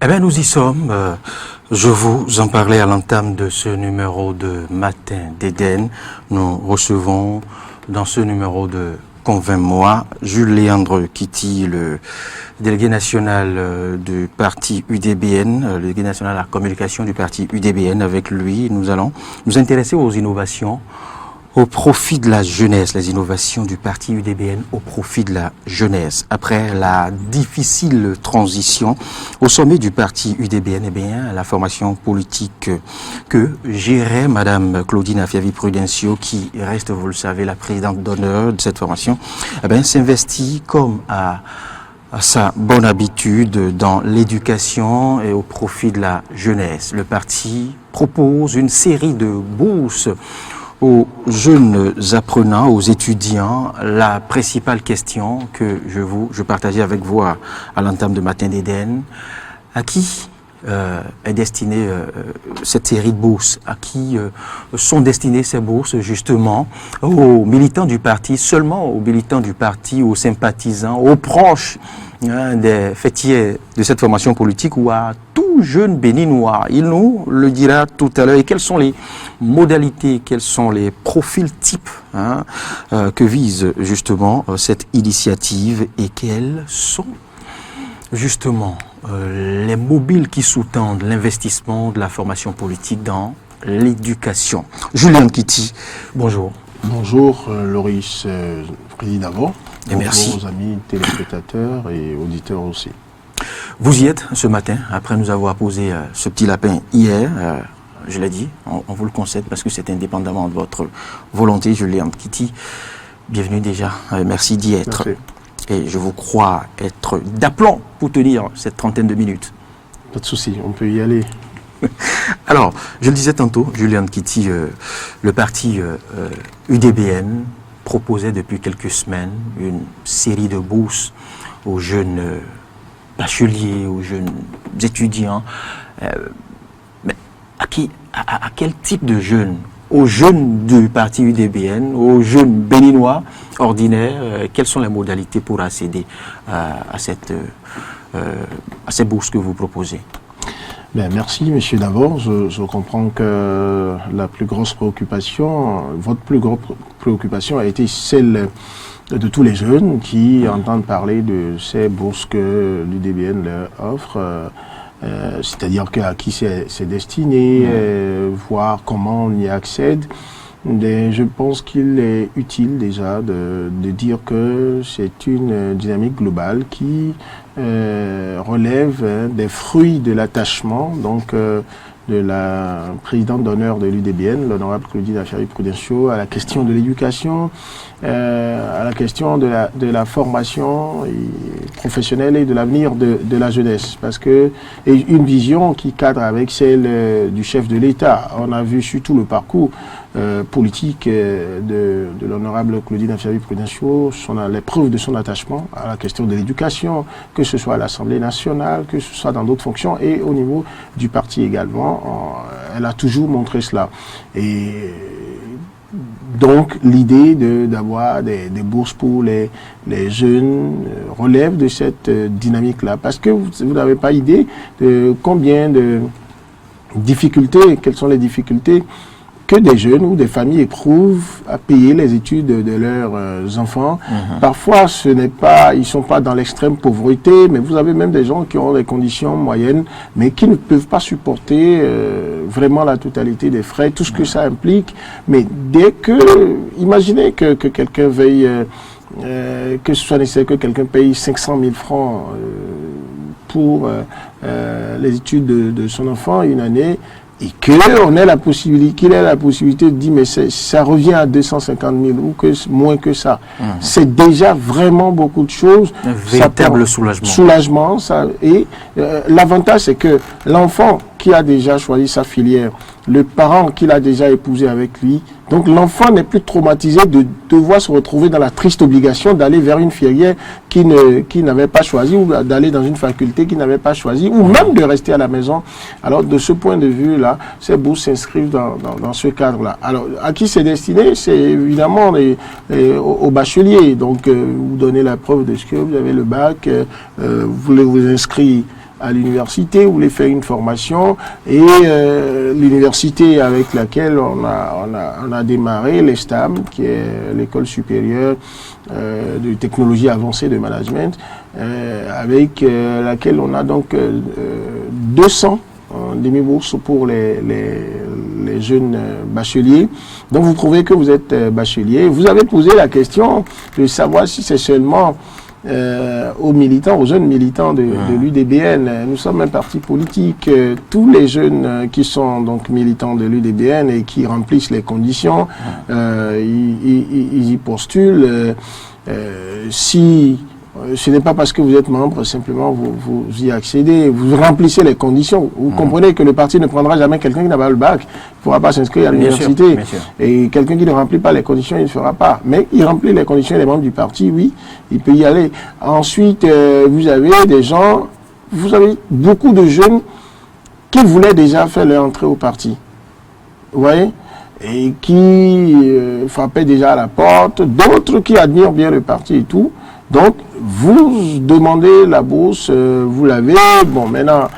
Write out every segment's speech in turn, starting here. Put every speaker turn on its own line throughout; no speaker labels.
Eh bien, nous y sommes. Je vous en parlais à l'entame de ce numéro de Matin d'Éden. Nous recevons dans ce numéro de Convainc-moi Jules Léandre Kitty, le délégué national du parti UDBN, le délégué national à la communication du parti UDBN. Avec lui, nous allons nous intéresser aux innovations au profit de la jeunesse, les innovations du parti UDBN au profit de la jeunesse. Après la difficile transition au sommet du parti UDBN, eh bien, la formation politique que gérait Madame Claudine Afiavi-Prudencio, qui reste, vous le savez, la présidente d'honneur de cette formation, eh bien, s'investit comme à sa bonne habitude dans l'éducation et au profit de la jeunesse. Le parti propose une série de bourses aux jeunes apprenants, aux étudiants. La principale question que je partageais avec vous à l'entame de Matin d'Éden, à qui est destinée cette série de bourses? À qui sont destinées ces bourses? Justement, aux militants du parti, seulement aux militants du parti, aux sympathisants, aux proches des fêtiers de cette formation politique, ou à tout jeune béninois? Il nous le dira tout à l'heure. Et quelles sont les modalités, quels sont les profils types que vise justement cette initiative, et quels sont justement les mobiles qui sous-tendent l'investissement de la formation politique dans l'éducation. Julien Kitty, bonjour.
Bonjour Loris, président d'abord.
Et merci.
Bonjour aux amis téléspectateurs et auditeurs aussi.
Vous y êtes ce matin, après nous avoir posé ce petit lapin hier. Je l'ai dit, on vous le concède parce que c'est indépendamment de votre volonté. Julien Kitty, bienvenue déjà. Merci d'y être.
Merci.
Et je vous crois être d'aplomb pour tenir cette trentaine de minutes.
Pas de souci, on peut y aller.
Alors, je le disais tantôt, Julien Kitty, le parti UDBN proposait depuis quelques semaines une série de bourses aux jeunes bacheliers, aux jeunes étudiants. Mais à quel type de jeunes? Aux jeunes du parti UDBN, aux jeunes béninois ordinaires, quelles sont les modalités pour accéder à ces bourses que vous proposez?
Bien, merci, monsieur Davor. Je comprends que la plus grosse préoccupation, votre plus grosse préoccupation a été celle de tous les jeunes qui entendent parler de ces bourses que l'UDBN leur offre, c'est-à-dire à qui c'est destiné, voir comment on y accède. Je pense qu'il est utile déjà de dire que c'est une dynamique globale qui relève des fruits de l'attachement, donc de la présidente d'honneur de l'UDBN, l'honorable Claudine Afiavi-Prudencio, à la question de l'éducation, à la question de la formation professionnelle et de l'avenir de la jeunesse, parce que et une vision qui cadre avec celle du chef de l'État. On a vu surtout le parcours politique de l'honorable Claudine Afiavi-Prudencio, les preuves de son attachement à la question de l'éducation, que ce soit à l'Assemblée nationale, que ce soit dans d'autres fonctions et au niveau du parti également. Elle a toujours montré cela. Et donc l'idée d'avoir des bourses pour les jeunes relève de cette dynamique-là. Parce que vous n'avez pas idée de combien de difficultés, quelles sont les difficultés que des jeunes ou des familles éprouvent à payer les études de leurs enfants. Parfois, ils sont pas dans l'extrême pauvreté, mais vous avez même des gens qui ont des conditions moyennes, mais qui ne peuvent pas supporter vraiment la totalité des frais, tout ce que ça implique. Mais imaginez que quelqu'un veuille, que ce soit nécessaire que quelqu'un paye 500 000 francs pour les études de son enfant une année, et qu'il ait la possibilité de dire mais ça revient à 250 000 ou moins que ça. C'est déjà vraiment beaucoup de choses.
Un véritable soulagement.
Soulagement. Et l'avantage, c'est que l'enfant qui a déjà choisi sa filière, le parent qui l'a déjà épousé avec lui, donc l'enfant n'est plus traumatisé de devoir se retrouver dans la triste obligation d'aller vers une filière qui n'avait pas choisi, ou d'aller dans une faculté qui n'avait pas choisi, ou même de rester à la maison. Alors de ce point de vue-là, ces bourses s'inscrivent dans ce cadre-là. Alors à qui c'est destiné? C'est évidemment aux bacheliers. Donc vous donnez la preuve de ce que vous avez le bac, vous voulez vous inscrire à l'université, vous voulez faire une formation, et l'université avec laquelle on a démarré, l'ESTAM, qui est l'école supérieure de technologie avancée de management, avec laquelle on a donc 200 demi-bourses pour les jeunes bacheliers. Donc vous prouvez que vous êtes bachelier. Vous avez posé la question de savoir si c'est seulement aux militants, aux jeunes militants de l'UDBN. Nous sommes un parti politique. Tous les jeunes qui sont donc militants de l'UDBN et qui remplissent les conditions, ils y postulent. Si ce n'est pas parce que vous êtes membre, simplement vous y accédez, vous remplissez les conditions. Vous comprenez que le parti ne prendra jamais quelqu'un qui n'a pas le bac, il ne pourra pas s'inscrire à l'université. Et quelqu'un qui ne remplit pas les conditions, il ne fera pas. Mais il remplit les conditions des membres du parti, oui, il peut y aller. Ensuite, vous avez des gens, vous avez beaucoup de jeunes qui voulaient déjà faire leur entrée au parti. Vous voyez ? Et qui frappaient déjà à la porte, d'autres qui admirent bien le parti et tout. Donc, vous demandez la bourse, vous l'avez. Bon, maintenant,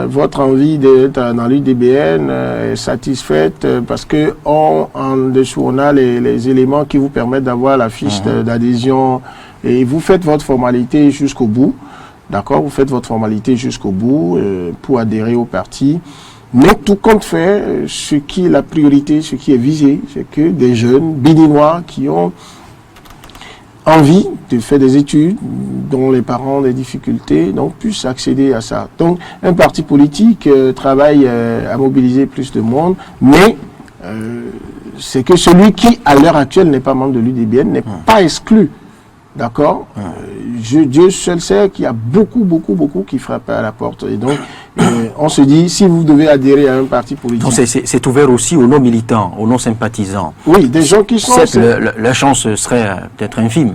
votre envie d'être dans l'UDBN est satisfaite parce que en dessous, on a les éléments qui vous permettent d'avoir la fiche d'adhésion et vous faites votre formalité jusqu'au bout. D'accord? Vous faites votre formalité jusqu'au bout pour adhérer au parti. Mais tout compte fait, ce qui est la priorité, ce qui est visé, c'est que des jeunes béninois qui ont envie de faire des études, dont les parents ont des difficultés, donc puissent accéder à ça. Donc, un parti politique travaille à mobiliser plus de monde, mais c'est que celui qui, à l'heure actuelle, n'est pas membre de l'UDBN, n'est pas exclu. D'accord? Dieu seul sait qu'il y a beaucoup qui frappent à la porte. Et donc, on se dit, si vous devez adhérer à un parti politique...
Donc c'est ouvert aussi aux non-militants, aux non-sympathisants.
Oui, des gens qui sont...
La chance serait peut-être infime.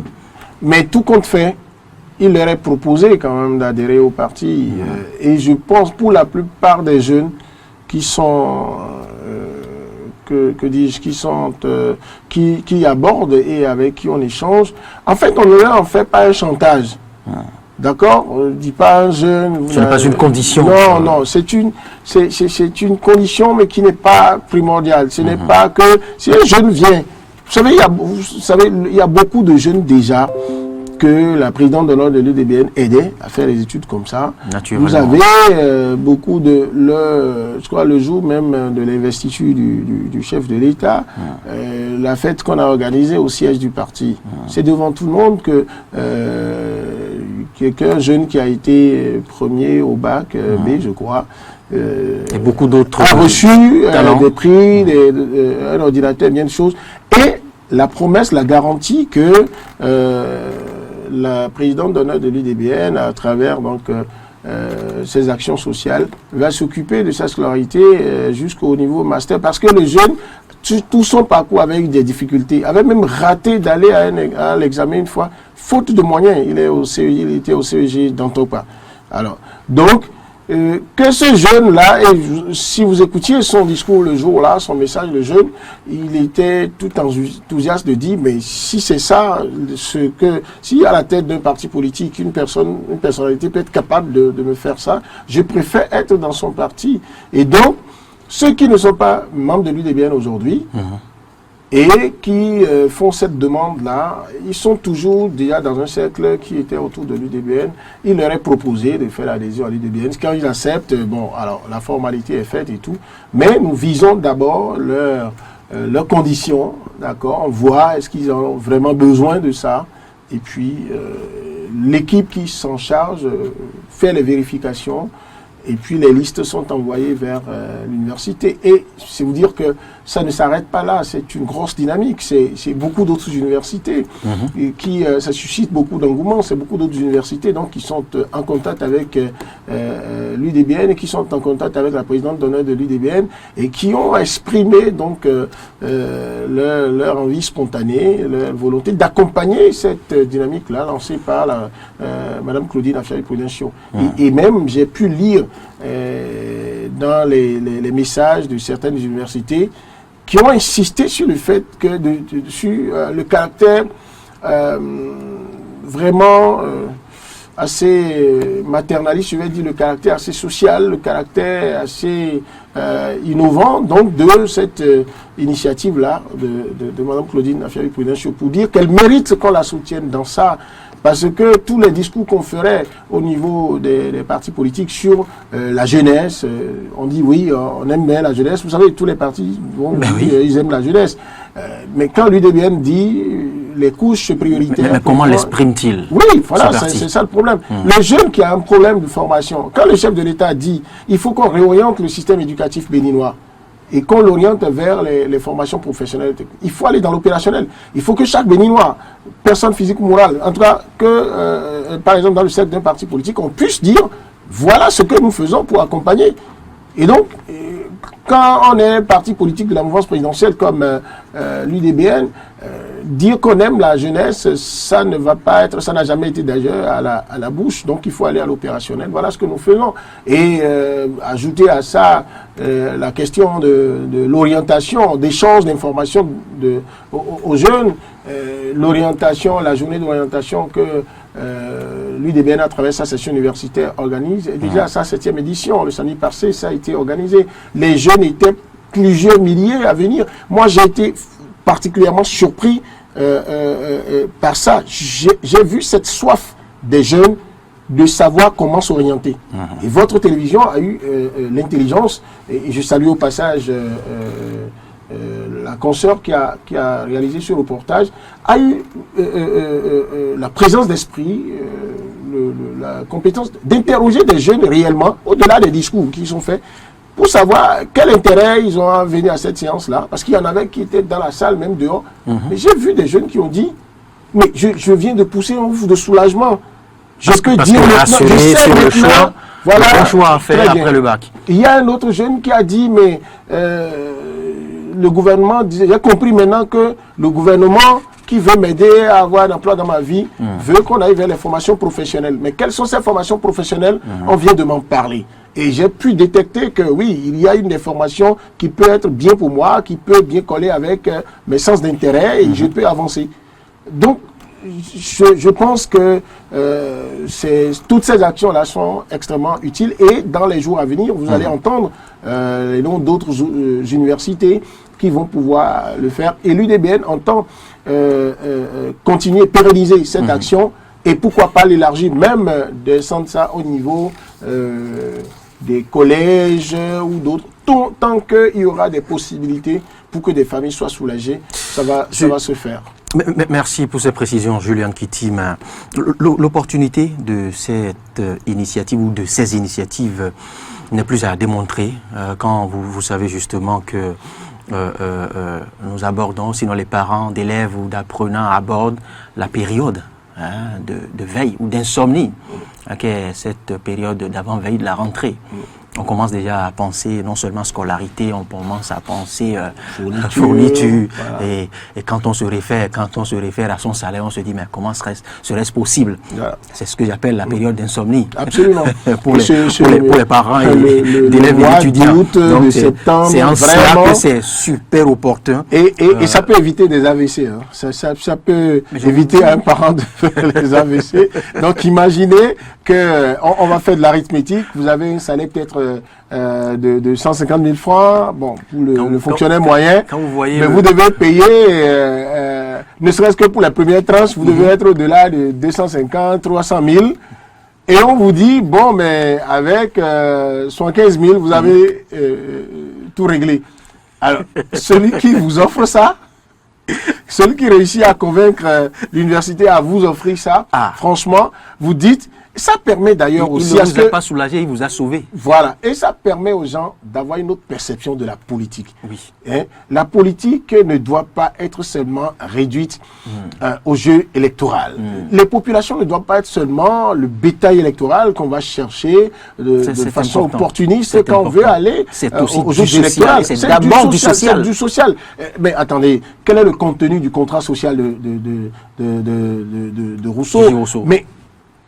Mais tout compte fait, il leur est proposé quand même d'adhérer au parti. Et je pense pour la plupart des jeunes qui sont... qui abordent et avec qui on échange. En fait, on ne leur en fait pas un chantage. D'accord? On ne dit pas un jeune...
Ce n'est pas une condition.
Non, c'est une condition, mais qui n'est pas primordiale. Ce n'est pas que... Si un jeune vient... Vous savez, il y a beaucoup de jeunes déjà que la présidente d'honneur de l'UDBN aidait à faire les études comme ça. Vous avez beaucoup de... je crois le jour même de l'investiture du chef de l'État, la fête qu'on a organisée au siège du parti. C'est devant tout le monde que quelqu'un jeune qui a été premier au bac B, je crois,
et beaucoup d'autres
a reçu des prix, un ordinateur, bien de choses. Et la promesse, la garantie que la présidente d'honneur de l'UDBN, à travers donc ses actions sociales, va s'occuper de sa scolarité jusqu'au niveau master. Parce que le jeune, tout son parcours avec des difficultés, avait même raté d'aller à l'examen une fois, faute de moyens. Il était au CEG d'Antopa. Alors, donc, que ce jeune-là, et si vous écoutiez son discours le jour-là, son message, le jeune, il était tout enthousiaste de dire, mais si c'est ça, si à la tête d'un parti politique, une personnalité peut être capable de me faire ça, je préfère être dans son parti. Et donc, ceux qui ne sont pas membres de l'UDBN aujourd'hui, et qui font cette demande-là, ils sont toujours déjà dans un cercle qui était autour de l'UDBN. Il leur est proposé de faire l'adhésion à l'UDBN. Quand ils acceptent, bon, alors la formalité est faite et tout, mais nous visons d'abord leurs conditions, d'accord? On voit est-ce qu'ils ont vraiment besoin de ça, et puis l'équipe qui s'en charge fait les vérifications. Et puis les listes sont envoyées vers l'université. Et c'est vous dire que ça ne s'arrête pas là, c'est une grosse dynamique. C'est beaucoup d'autres universités et qui ça suscite beaucoup d'engouement. C'est beaucoup d'autres universités donc qui sont en contact avec l'UDBN et qui sont en contact avec la présidente d'honneur de l'UDBN et qui ont exprimé donc leur envie spontanée, leur volonté d'accompagner cette dynamique-là lancée par Madame Claudine Afiari-Prudentiaux. Et même j'ai pu lire dans les messages de certaines universités qui ont insisté sur le fait que sur le caractère vraiment assez maternaliste, je vais dire le caractère assez social, le caractère assez innovant donc de cette initiative-là de Mme Claudine Affaire-Prudentiaux pour dire qu'elle mérite qu'on la soutienne dans ça. Parce que tous les discours qu'on ferait au niveau des partis politiques sur la jeunesse, on dit oui, on aime bien la jeunesse. Vous savez, tous les partis, ils aiment la jeunesse. Mais quand l'UDBN dit les couches prioritaires...
Mais comment l'exprime-t-il?
Oui, voilà, c'est ça le problème. Le jeune qui a un problème de formation, quand le chef de l'État dit il faut qu'on réoriente le système éducatif béninois, et qu'on l'oriente vers les formations professionnelles. Il faut aller dans l'opérationnel. Il faut que chaque Béninois, personne physique ou morale, en tout cas que, par exemple, dans le cercle d'un parti politique, on puisse dire, voilà ce que nous faisons pour accompagner. Et donc, quand on est parti politique de la mouvance présidentielle comme l'UDBN, dire qu'on aime la jeunesse, ça ne va pas être, ça n'a jamais été d'ailleurs à la bouche, donc il faut aller à l'opérationnel. Voilà ce que nous faisons. Et ajouter à ça la question de l'orientation, d'échange d'informations aux jeunes, l'orientation, la journée d'orientation que l'UDBN à travers sa session universitaire organise, et déjà sa 7e édition, le samedi passé, ça a été organisé. Les jeunes étaient plusieurs milliers à venir. Moi, j'ai été particulièrement surpris par ça. J'ai vu cette soif des jeunes de savoir comment s'orienter. Et votre télévision a eu l'intelligence, et je salue au passage la consoeur qui a réalisé ce reportage, a eu la présence d'esprit, la compétence d'interroger des jeunes réellement, au-delà des discours qui sont faits, pour savoir quel intérêt ils ont à venir à cette séance-là. Parce qu'il y en avait qui étaient dans la salle, même dehors. Mais j'ai vu des jeunes qui ont dit, mais je viens de pousser un ouf de soulagement. Je peux dire maintenant, je sais maintenant, voilà,
le choix à faire après le bac.
Il y a un autre jeune qui a dit, mais le gouvernement, j'ai compris maintenant que le gouvernement qui veut m'aider à avoir un emploi dans ma vie veut qu'on aille vers les formations professionnelles. Mais quelles sont ces formations professionnelles? On vient de m'en parler. Et j'ai pu détecter que oui, il y a une des formations qui peut être bien pour moi, qui peut bien coller avec mes sens d'intérêt et je peux avancer. Donc, je pense que toutes ces actions-là sont extrêmement utiles et dans les jours à venir, vous allez entendre les noms d'autres universités qui vont pouvoir le faire. Et l'UDBN entend continuer, pérenniser cette action et pourquoi pas l'élargir, même descendre ça au niveau des collèges ou d'autres, tant qu'il y aura des possibilités pour que des familles soient soulagées, ça va se faire.
Merci pour ces précisions, Julien Kitim. L'opportunité de cette initiative ou de ces initiatives n'est plus à démontrer quand vous savez justement que nous abordons, sinon les parents d'élèves ou d'apprenants abordent la période de veille ou d'insomnie, qui est cette période d'avant-veille de la rentrée. On commence déjà à penser non seulement scolarité, on commence à penser fourniture. Voilà. Et quand on se réfère à son salaire, on se dit mais comment serait-ce possible? Voilà. C'est ce que j'appelle la période d'insomnie.
Absolument.
pour les parents d'élèves et étudiants. Donc c'est en cela que c'est super opportun.
Et ça peut éviter des AVC. Hein. Ça peut éviter à un parent de faire les AVC. Donc imaginez qu'on va faire de l'arithmétique. Vous avez un salaire peut-être de 150 000 francs, bon, pour le fonctionnaire moyen, mais vous devez payer, ne serait-ce que pour la première tranche, vous devez être au-delà de 250, 300 000, et on vous dit, bon, mais avec 75 000, vous avez tout réglé. Alors, celui qui vous offre ça, celui qui réussit à convaincre l'université à vous offrir ça, franchement, vous dites, ça permet d'ailleurs aussi
il ne vous a pas soulagé, il vous a sauvé.
Voilà, et ça permet aux gens d'avoir une autre perception de la politique.
Oui.
La politique ne doit pas être seulement réduite au jeu électoral. Les populations ne doivent pas être seulement le bétail électoral qu'on va chercher de façon opportuniste quand on veut aller au jeu électoral.
C'est d'abord
du social. Mais attendez, quel est le contenu du contrat social de Rousseau? Mais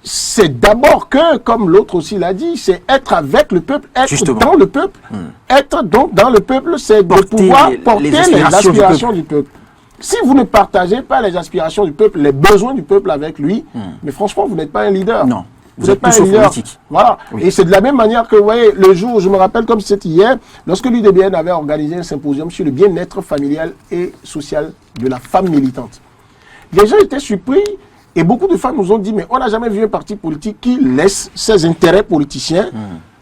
c'est d'abord que, comme l'autre aussi l'a dit, c'est être avec le peuple, être justement dans le peuple. Être donc dans le peuple, c'est de pouvoir porter les aspirations du peuple. Si vous ne partagez pas les aspirations du peuple, les besoins du peuple avec lui, mais franchement, vous n'êtes pas un leader.
Non.
Vous n'êtes pas un leader. Politique. Voilà. Oui. Et c'est de la même manière que, vous voyez, le jour, je me rappelle comme c'était hier, lorsque l'UDBN avait organisé un symposium sur le bien-être familial et social de la femme militante. Les gens étaient surpris et beaucoup de femmes nous ont dit, mais on n'a jamais vu un parti politique qui laisse ses intérêts politiciens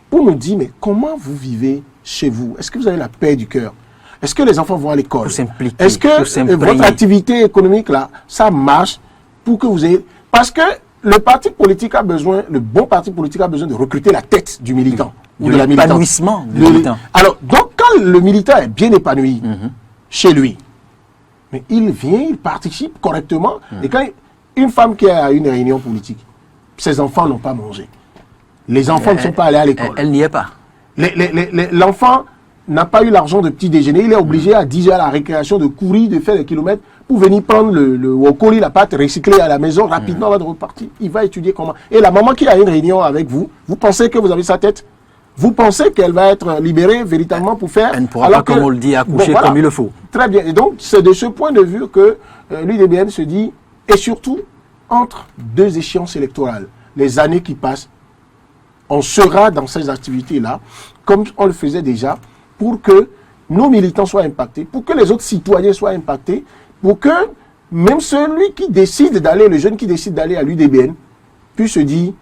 pour nous dire, mais comment vous vivez chez vous? Est-ce que vous avez la paix du cœur? Est-ce que les enfants vont à l'école? Est-ce que votre activité économique, là, ça marche pour que vous ayez... Parce que le parti politique a besoin, le bon parti politique a besoin de recruter la tête du militant.
Ou de la militante. L'épanouissement du militant.
Alors, donc, quand le militant est bien épanoui chez lui, mais il vient, il participe correctement. Et quand une femme qui est à une réunion politique, ses enfants n'ont pas mangé. Les enfants ne sont pas allés à l'école.
Elle n'y est pas.
L'enfant n'a pas eu l'argent de petit déjeuner. Il est obligé à 10 heures à la récréation de courir, de faire des kilomètres pour venir prendre le wokoli, la pâte, recycler à la maison rapidement avant de repartir. Il va étudier comment. Et la maman qui a une réunion avec vous, vous pensez que vous avez sa tête? Vous pensez qu'elle va être libérée véritablement pour faire...
Elle ne pourra pas, comme on le dit, accoucher comme il le faut.
Très bien. Et donc, c'est de ce point de vue que l'UDBN se dit, et surtout, entre deux échéances électorales, les années qui passent, on sera dans ces activités-là, comme on le faisait déjà, pour que nos militants soient impactés, pour que les autres citoyens soient impactés, pour que même celui qui décide d'aller, le jeune qui décide d'aller à l'UDBN, puisse se dire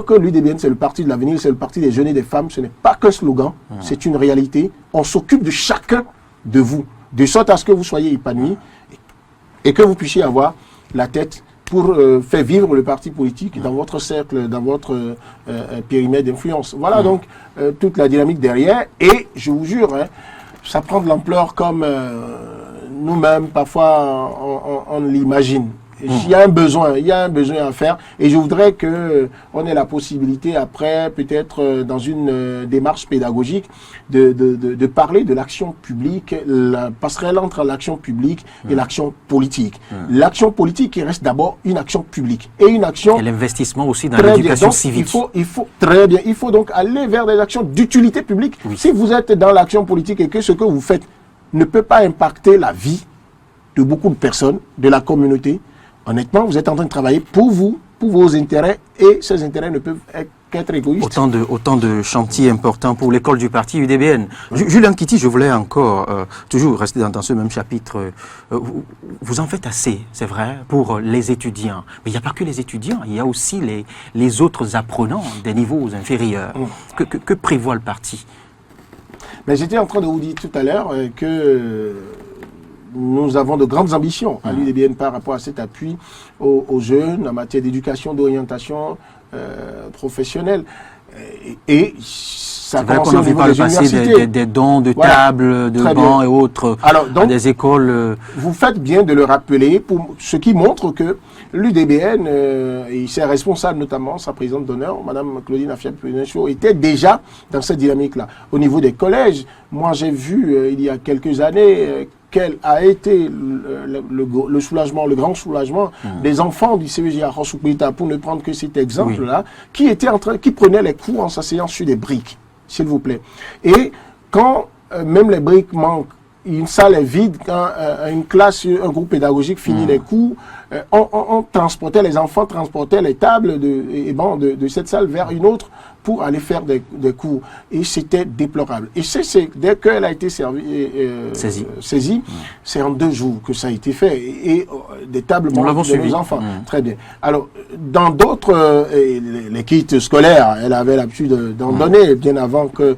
que l'UDBN c'est le parti de l'avenir, c'est le parti des jeunes et des femmes, ce n'est pas qu'un slogan, c'est une réalité. On s'occupe de chacun de vous, de sorte à ce que vous soyez épanouis et que vous puissiez avoir la tête pour faire vivre le parti politique dans votre cercle, dans votre périmètre d'influence. Voilà donc toute la dynamique derrière. Et je vous jure, hein, ça prend de l'ampleur comme nous-mêmes, parfois, on l'imagine. Il y a un besoin à faire. Et je voudrais qu'on ait la possibilité, après, peut-être dans une démarche pédagogique, de parler de l'action publique, la passerelle entre l'action publique et l'action politique. L'action politique qui reste d'abord une action publique. Et une action...
Et l'investissement aussi dans l'éducation civique.
Très bien. Il faut donc aller vers des actions d'utilité publique. Oui. Si vous êtes dans l'action politique et que ce que vous faites ne peut pas impacter la vie de beaucoup de personnes, de la communauté, honnêtement, vous êtes en train de travailler pour vous, pour vos intérêts, et ces intérêts ne peuvent qu'être égoïstes.
Autant de chantiers importants pour l'école du parti UDBN. Julien Kitty, je voulais encore, toujours rester dans ce même chapitre, vous en faites assez, c'est vrai, pour les étudiants. Mais il n'y a pas que les étudiants, il y a aussi les autres apprenants des niveaux inférieurs. Que prévoit le parti?
Mais j'étais en train de vous dire tout à l'heure que nous avons de grandes ambitions à l'UDBN par rapport à cet appui aux jeunes en matière d'éducation, d'orientation professionnelle. Et ça commence au niveau des universités.
Des dons de tables, de bancs et autres. Alors, donc, à des écoles.
Vous faites bien de le rappeler, pour ce qui montre que l'UDBN, et ses responsables notamment, sa présidente d'honneur, Mme Claudine Afia-Prudencio, était déjà dans cette dynamique-là. Au niveau des collèges, moi j'ai vu il y a quelques années quel a été le soulagement, le grand soulagement des enfants du CEJ à Rossoukwita, pour ne prendre que cet exemple-là, qui prenaient les cours en s'asseyant sur des briques, s'il vous plaît. Et quand même les briques manquent, une salle est vide, quand une classe, un groupe pédagogique finit les cours, on transportait, les enfants transportaient les tables de cette salle vers une autre pour aller faire des cours. Et c'était déplorable. Et dès qu'elle a été saisie, c'est en 2 jours que ça a été fait. Et des tables manquent de nos enfants. Très bien. Alors, dans d'autres, les kits scolaires, elle avait l'habitude d'en donner bien avant que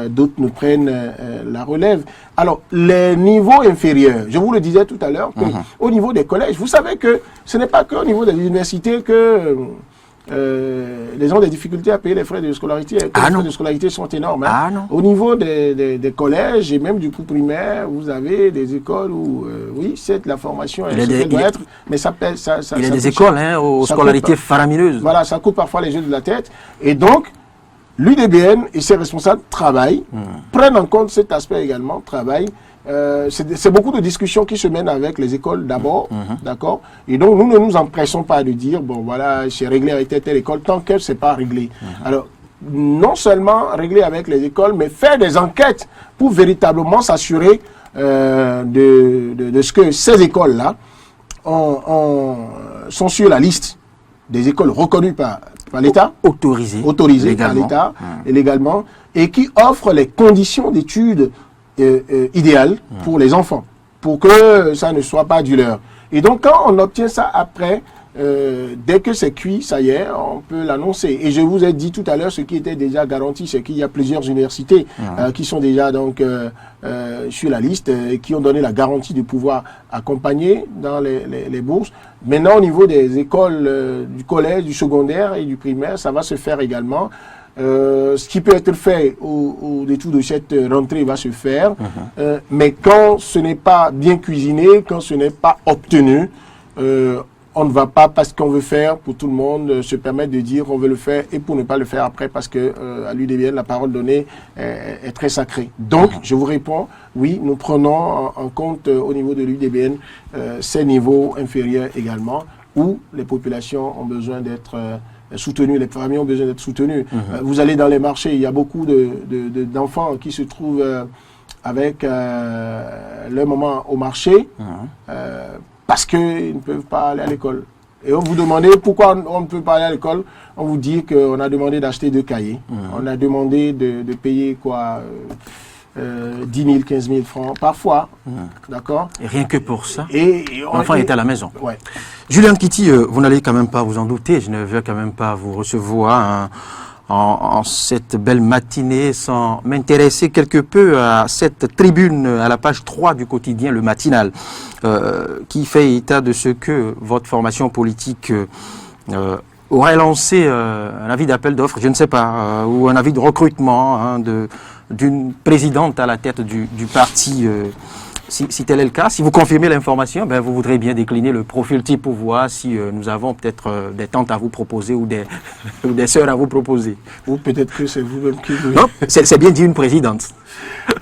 d'autres ne prennent la relève. Alors, les niveaux inférieurs, je vous le disais tout à l'heure, au niveau des collèges, vous savez que ce n'est pas qu'au niveau des universités que les gens ont des difficultés à payer les frais de scolarité. Les frais de scolarité sont énormes. Au niveau des collèges et même du coup primaire, vous avez des écoles où, oui, c'est la formation, elle doit être, mais ça pèse.
Il y a des écoles aux scolarités faramineuses.
Voilà, ça coûte parfois les yeux de la tête. Et donc, l'UDBN et ses responsables travaillent, prennent en compte cet aspect également, travaillent. C'est beaucoup de discussions qui se mènent avec les écoles d'abord, d'accord? Et donc, nous ne nous empressons pas de dire, bon, voilà, c'est réglé avec telle école, tant que c'est pas réglé. Alors, non seulement régler avec les écoles, mais faire des enquêtes pour véritablement s'assurer de ce que ces écoles-là sont sur la liste des écoles reconnues par par l'État,
autorisé
par l'État et légalement, et qui offre les conditions d'études idéales pour les enfants, pour que ça ne soit pas du leurre. Et donc, quand on obtient ça après, dès que c'est cuit, ça y est, on peut l'annoncer. Et je vous ai dit tout à l'heure, ce qui était déjà garanti, c'est qu'il y a plusieurs universités qui sont déjà donc sur la liste et qui ont donné la garantie de pouvoir accompagner dans les bourses. Maintenant, au niveau des écoles du collège, du secondaire et du primaire, ça va se faire également. Ce qui peut être fait au détour de cette rentrée va se faire. Mais quand ce n'est pas bien cuisiné, quand ce n'est pas obtenu, on ne va pas, parce qu'on veut faire pour tout le monde, se permettre de dire qu'on veut le faire et pour ne pas le faire après, parce que à l'UDBN, la parole donnée est très sacrée. Donc, je vous réponds, oui, nous prenons en compte au niveau de l'UDBN ces niveaux inférieurs également, où les populations ont besoin d'être soutenues, les familles ont besoin d'être soutenues. Vous allez dans les marchés, il y a beaucoup d'enfants qui se trouvent avec leur maman au marché, parce qu'ils ne peuvent pas aller à l'école. Et on vous demandait pourquoi on ne peut pas aller à l'école. On vous dit qu'on a demandé d'acheter 2 cahiers. On a demandé de payer quoi 10 000, 15 000 francs parfois. D'accord.
Et rien que pour ça,
l'enfant
est à la maison.
Ouais.
Julian Kitty, vous n'allez quand même pas vous en douter. Je ne veux quand même pas vous recevoir en cette belle matinée sans m'intéresser quelque peu à cette tribune à la page 3 du quotidien Le Matinal qui fait état de ce que votre formation politique aurait lancé un avis d'appel d'offres, je ne sais pas, ou un avis de recrutement d'une présidente à la tête du parti. Si tel est le cas, si vous confirmez l'information, ben vous voudrez bien décliner le profil type pour voir si nous avons peut-être des tantes à vous proposer ou des sœurs à vous proposer.
Ou peut-être que c'est vous-même qui voulez.
Non, c'est bien dit une présidente.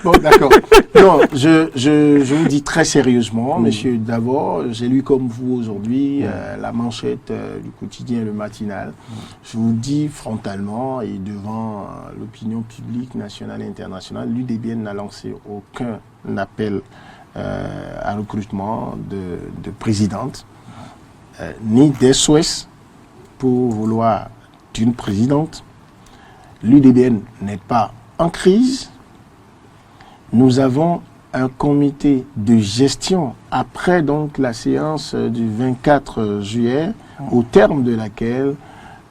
Bon, d'accord. Non, je vous dis très sérieusement, monsieur, d'abord, j'ai lu comme vous aujourd'hui la manchette du quotidien Le Matinal. Je vous dis frontalement et devant l'opinion publique nationale et internationale, l'UDBN n'a lancé aucun appel à recrutement de présidente, ni d'SOS pour vouloir d'une présidente. L'UDBN n'est pas en crise. Nous avons un comité de gestion après donc la séance du 24 juillet, au terme de laquelle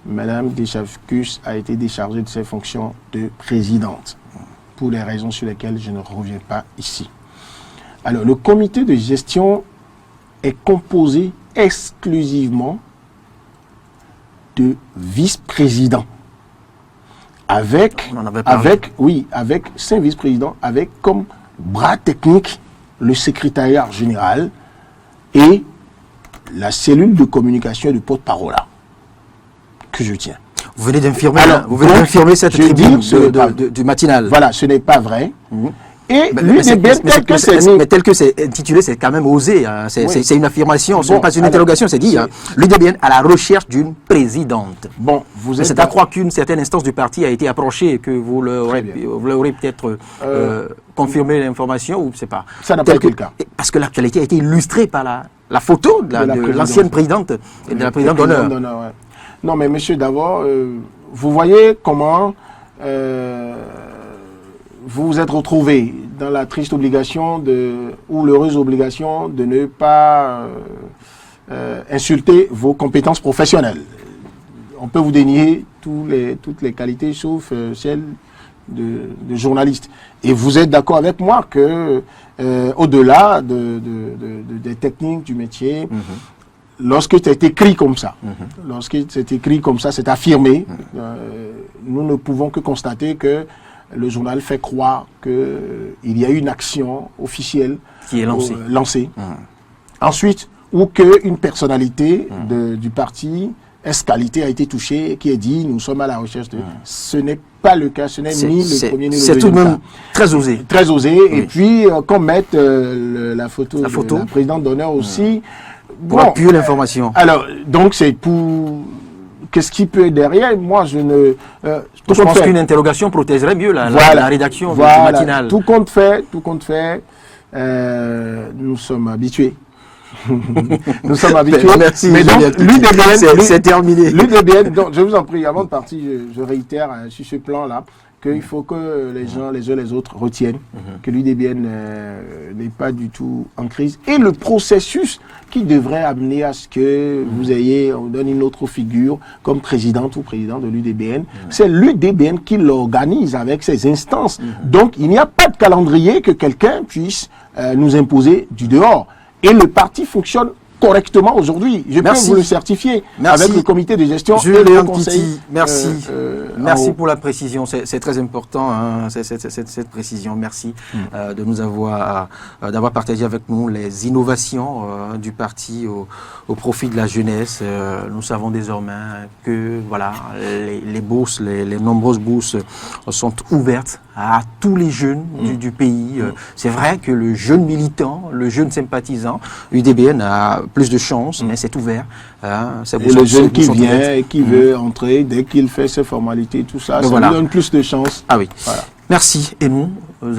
Mme Deschavcus a été déchargée de ses fonctions de présidente, pour des raisons sur lesquelles je ne reviens pas ici. Alors, le comité de gestion est composé exclusivement de vice-présidents. Avec 5 vice-présidents, avec comme bras technique le secrétariat général et la cellule de communication et de porte-parole que je tiens.
Vous venez d'infirmer cette tribune du matinal.
Voilà, ce n'est pas vrai. Et
tel que c'est intitulé, c'est quand même osé. Hein. C'est une affirmation, ce n'est pas une interrogation, c'est dit. Hein. L'UDBN à la recherche d'une présidente.
Bon,
c'est à croire qu'une certaine instance du parti a été approchée et que vous l'aurez peut-être confirmé l'information, ou c'est pas.
Ça n'a pas été le cas.
Parce que l'actualité a été illustrée par la photo de l'ancienne présidente et de la présidente d'honneur.
Ouais. Non, mais monsieur, d'abord, vous voyez comment vous vous êtes retrouvé dans la triste obligation ou l'heureuse obligation de ne pas insulter vos compétences professionnelles. On peut vous dénier toutes les qualités sauf celles de journaliste. Et vous êtes d'accord avec moi que au-delà des techniques du métier, lorsque c'est écrit comme ça, c'est affirmé, nous ne pouvons que constater que le journal fait croire qu'il y a une action officielle
qui est lancée.
Ensuite, ou qu'une personnalité du parti escalité a été touchée et qui a dit nous sommes à la recherche de... Ce n'est pas le cas, ce n'est ni le premier ni le deuxième.
C'est tout de même très osé.
Très osé. Oui. Et puis qu'on mette la photo de la présidente d'honneur aussi.
Pour appuyer l'information.
Alors, donc c'est pour... Qu'est-ce qui peut être derrière? Moi, je ne...
je pense qu'une interrogation protégerait mieux la rédaction du matinal.
Tout compte fait, nous sommes habitués Nous sommes habitués.
Merci.
Mais donc, l'UDBN,
c'est terminé.
L'UDBN, donc, je vous en prie, avant de partir, je réitère sur ce plan-là qu'il faut que les gens, les uns les autres, retiennent que l'UDBN n'est pas du tout en crise. Et le processus qui devrait amener à ce que vous ayez, on donne une autre figure comme présidente ou président de l'UDBN, c'est l'UDBN qui l'organise avec ses instances. Donc, il n'y a pas de calendrier que quelqu'un puisse nous imposer du dehors. Et le parti fonctionne correctement aujourd'hui. Je peux vous le certifier avec le comité de gestion et le conseil.
Merci. Merci pour la précision. C'est très important, hein, cette précision. Merci de nous d'avoir partagé avec nous les innovations du parti au profit de la jeunesse. Nous savons désormais que voilà, les bourses, les nombreuses bourses sont ouvertes à tous les jeunes du pays. C'est vrai que le jeune militant, le jeune sympathisant, l'UDBN a plus de chance, mais c'est ouvert. Hein,
et le jeune qui vient et qui veut entrer, dès qu'il fait ses formalités, tout ça, ça lui donne plus de chance.
Ah oui. Voilà. Merci. Et nous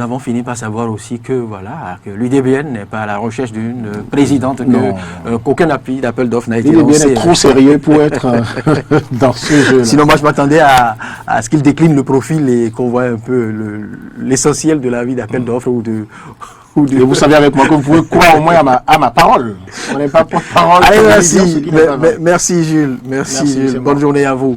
avons fini par savoir aussi que voilà, que l'UDBN n'est pas à la recherche d'une présidente, qu'aucun appui d'appel d'offres n'a été lancé.
L'UDBN est trop sérieux pour être dans ce jeu.
Sinon, moi, je m'attendais à ce qu'il décline le profil et qu'on voit un peu l'essentiel de la vie d'appel d'offres ou de...
Et vous savez avec moi que vous pouvez croire au moins à ma parole. On n'est pas porte-parole.
Allez, merci. Merci Jules. Merci Jules. Bonne journée à vous.